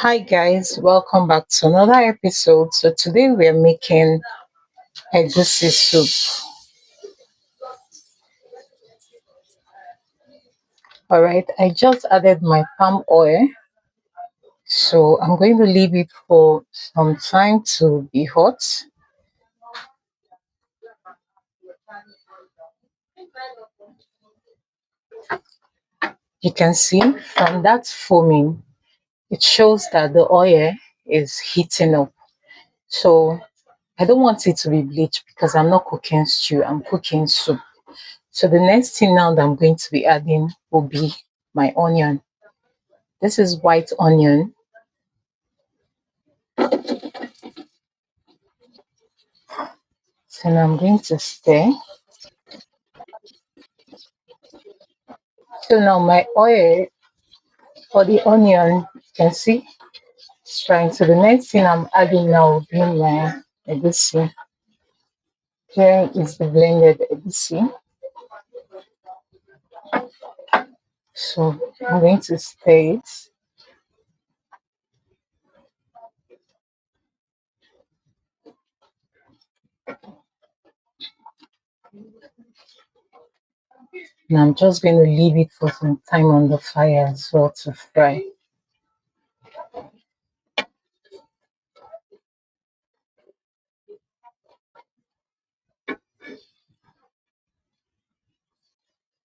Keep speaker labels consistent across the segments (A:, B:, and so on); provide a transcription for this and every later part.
A: Hi guys, welcome back to another episode. So today we are making Egusi soup. All right, I just added my palm oil, so I'm going to leave it for some time to be hot. You can see from that foaming, it shows that the oil is heating up. So I don't want it to be bleached because I'm not cooking stew, I'm cooking soup. So the next thing now that I'm going to be adding will be my onion. This is white onion. So now I'm going to stir. So now my oil for the onion, you can see it's trying. So the next thing I'm adding now will be my egusi. Here is the blended egusi. So I'm going to stir it. And I'm just going to leave it for some time on the fire as well to fry.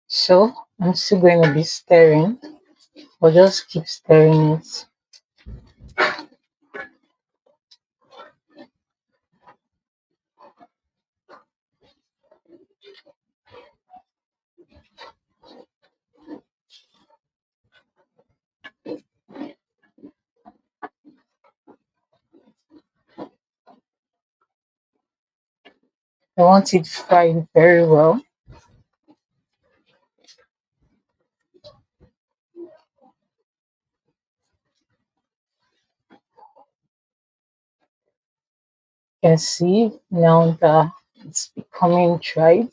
A: So I'm still going to be stirring. I'll just keep stirring it. I want it fried very well. You can see now that it's becoming dried.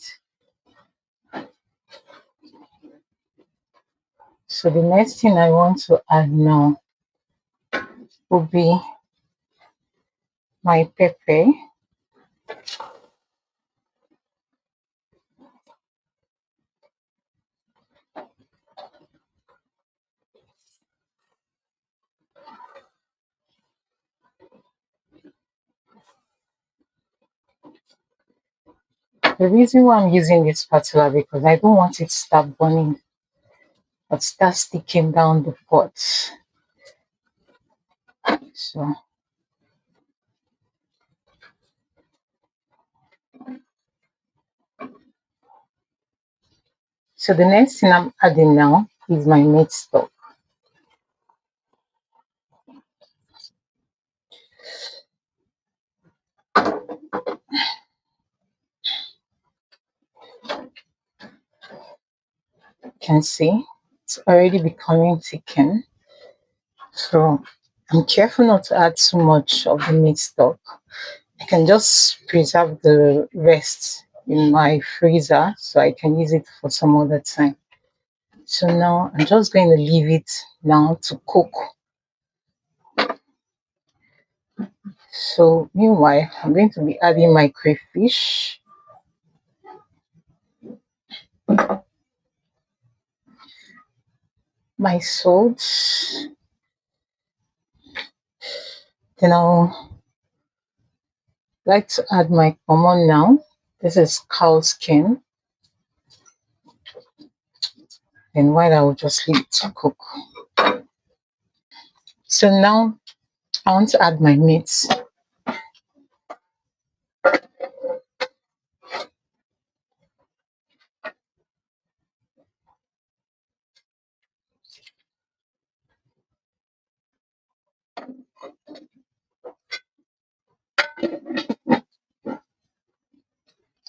A: So the next thing I want to add now will be my pepper. The reason why I'm using this spatula because I don't want it to start burning or start sticking down the pot. So the next thing I'm adding now is my meat stock. You can see it's already becoming thickened. So I'm careful not to add too much of the meat stock. I can just preserve the rest in my freezer so I can use it for some other time. So now I'm just going to leave it now to cook. So meanwhile, I'm going to be adding my crayfish. My salt. Then I'll like to add my common now. This is cow skin. And while I will just leave it to cook. So now I want to add my meat.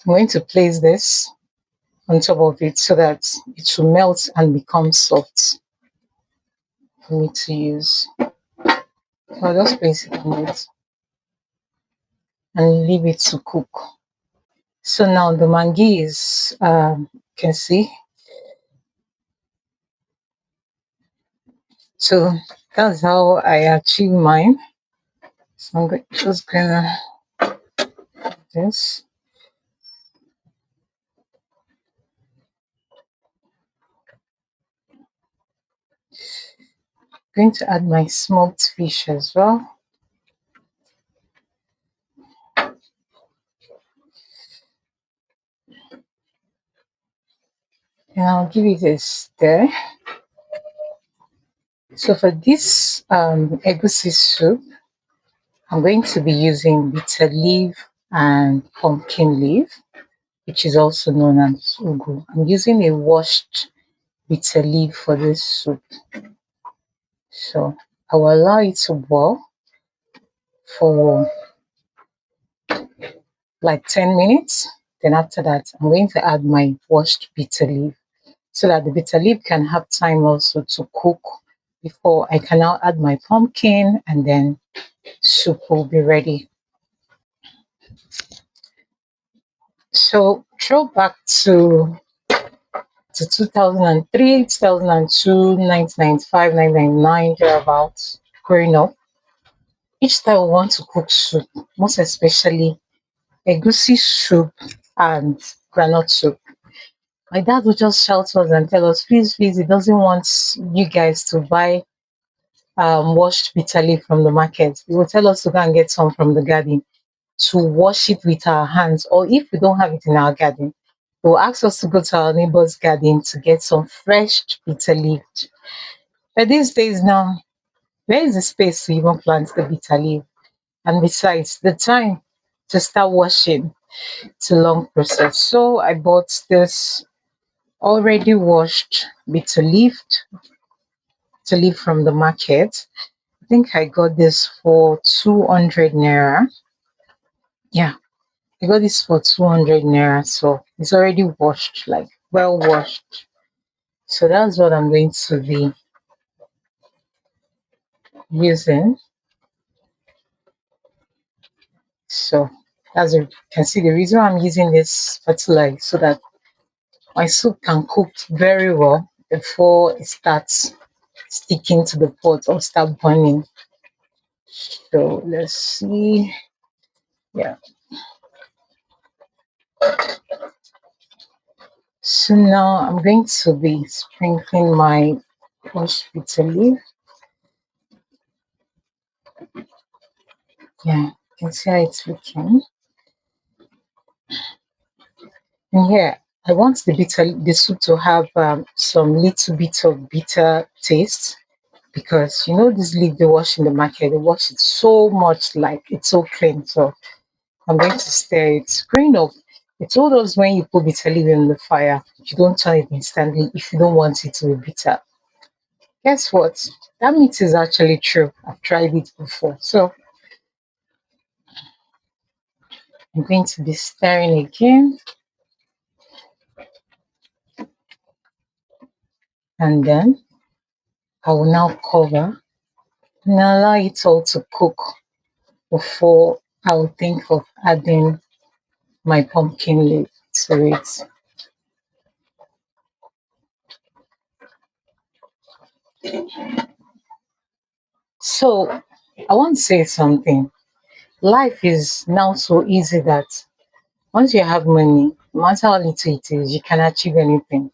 A: I'm going to place this on top of it so that it will melt and become soft for me to use. So I'll just place it on it and leave it to cook. So now the mangi is, you can see. So That's how I achieve mine. So just gonna do this. Going to add my smoked fish as well. And I'll give it a stir. So for this egusi soup, I'm going to be using bitter leaf and pumpkin leaf, which is also known as ugu. I'm using a washed bitter leaf for this soup. So I will allow it to boil for like 10 minutes. Then after that, I'm going to add my washed bitter leaf so that the bitter leaf can have time also to cook before I can now add my pumpkin, and then soup will be ready. So throw back to 2003, 2002, 1995, 1999, thereabouts, growing up. Each time we want to cook soup, most especially egusi soup and granite soup, my dad would just shout to us and tell us, please, please, he doesn't want you guys to buy washed bitter leaf from the market. He will tell us to go and get some from the garden to wash it with our hands, or if we don't have it in our garden, they will ask us to go to our neighbor's garden to get some fresh bitter leaf. But these days now, where is the space to even plant the bitter leaf? And besides, the time to start washing, it's a long process. So I bought this already washed bitter leaf from the market. I think I got this for 200 naira. Yeah, I got this for 200 naira. So it's already washed, like well washed. So that's what I'm going to be using. So as you can see, the reason I'm using this spatula is so that my soup can cook very well before it starts sticking to the pot or start burning. So let's see. Yeah. So now I'm going to be sprinkling my crushed bitter leaf. Yeah, you can see how it's looking. And here, I want the soup to have some little bit of bitter taste, because you know this leaf they wash in the market, they wash it so much, like it's so clean. So I'm going to stir it. Growing up, they told us when you put bitter leaf in the fire, you don't turn it instantly if you don't want it to be bitter. Guess what? That meat is actually true. I've tried it before. So I'm going to be stirring again, and then I will now cover and allow it all to cook before I will think of adding my pumpkin leaf to it. So I want to say something. Life is now so easy that once you have money, no matter how little it is, you can achieve anything.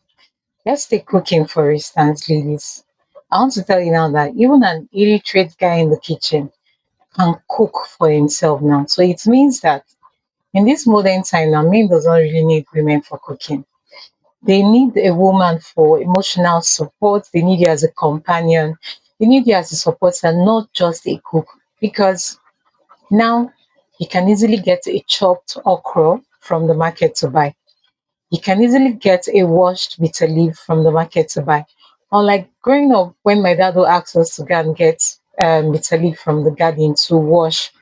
A: Let's take cooking for instance, ladies. I want to tell you now that even an illiterate guy in the kitchen can cook for himself now. So it means that in this modern time now, men does not really need women for cooking. They need a woman for emotional support. They need you as a companion. They need you as a supporter, not just a cook. Because now you can easily get a chopped okra from the market to buy. You can easily get a washed bitter leaf from the market to buy. Unlike growing up, when my dad would ask us to go and get bitter leaf from the garden to wash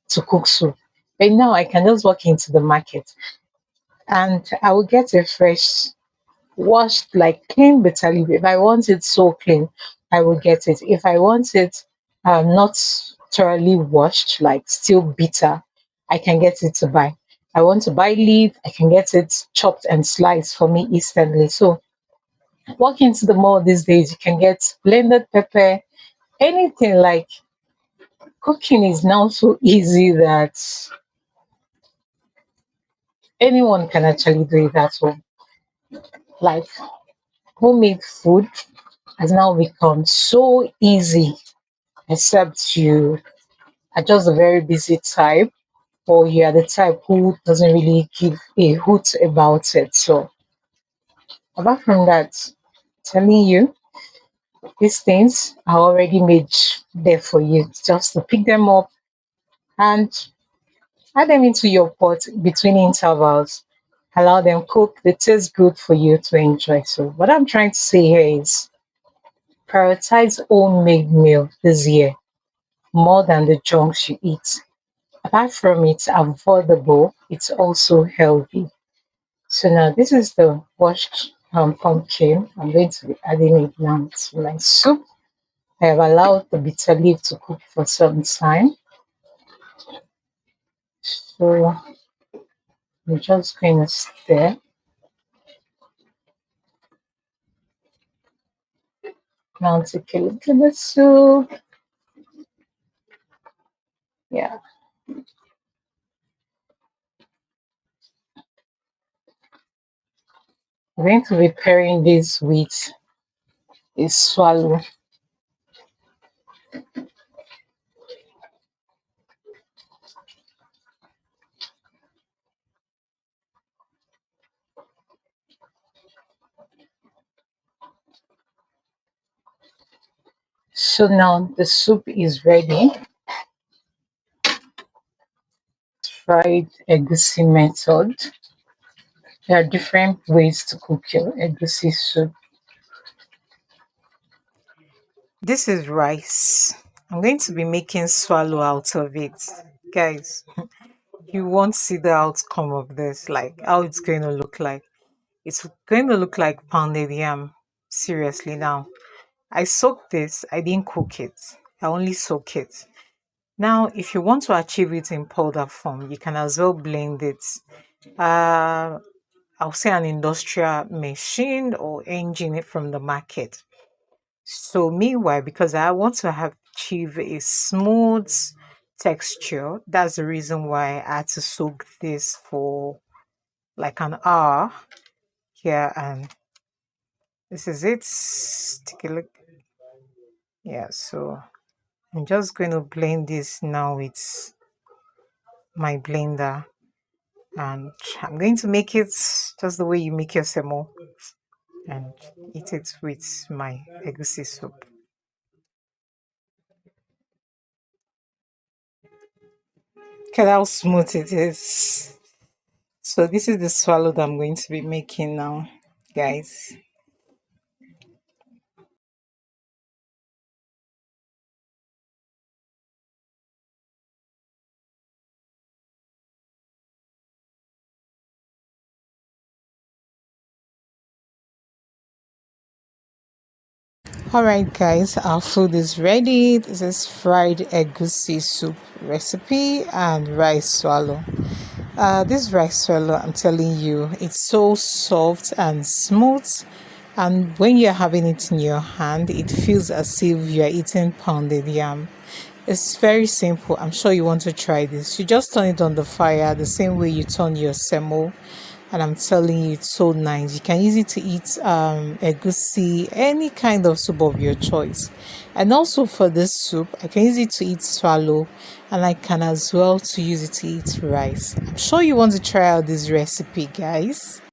A: to cook soup. But now I can just walk into the market and I will get a fresh, washed, like clean bitter leaf. If I want it so clean, I will get it. If I want it not thoroughly washed, like still bitter, I can get it to buy. I want to buy leaf, I can get it chopped and sliced for me instantly. So walk into the mall these days, you can get blended pepper, anything. Like cooking is now so easy that anyone can actually do it at home. Like homemade food has now become so easy, except you are just a very busy type, or you are the type who doesn't really give a hoot about it. So apart from that, telling you these things are already made there for you. Just to pick them up and add them into your pot between intervals. Allow them cook. They taste good for you to enjoy. So what I'm trying to say here is prioritize homemade meal this year more than the junks you eat. Apart from it's affordable, it's also healthy. So now this is the washed pumpkin. I'm going to be adding it now to my soup. I have allowed the bitter leaf to cook for some time. So I'm just going to stir. Now take a look at the soup. Yeah, I'm going to be pairing this with a swallow. So now the soup is ready. Fried egusi method. There are different ways to cook your egusi soup. This is rice. I'm going to be making swallow out of it. Guys, you won't see the outcome of this, like how it's going to look like. It's going to look like pounded yam. Seriously now. I soaked this, I didn't cook it. I only soak it. Now, if you want to achieve it in powder form, you can as well blend it. Uh, I'll say an industrial machine or engine from the market. So meanwhile, because I want to have achieve a smooth texture, that's the reason why I had to soak this for like an hour here, and this is it. Take a look. Yeah, so I'm just going to blend this now with my blender, and I'm going to make it just the way you make your semo and eat it with my egusi soup. Look at how smooth it is. So this is the swallow that I'm going to be making now, guys. Alright guys, our food is ready. This is fried egusi soup recipe and rice swallow. This rice swallow, I'm telling you, it's so soft and smooth, and when you're having it in your hand, it feels as if you're eating pounded yam. It's very simple. I'm sure you want to try this. You just turn it on the fire the same way you turn your semo, and I'm telling you, it's so nice. You can use it to eat egusi, any kind of soup of your choice. And also for this soup, I can use it to eat swallow, and I can as well to use it to eat rice. I'm sure you want to try out this recipe, guys.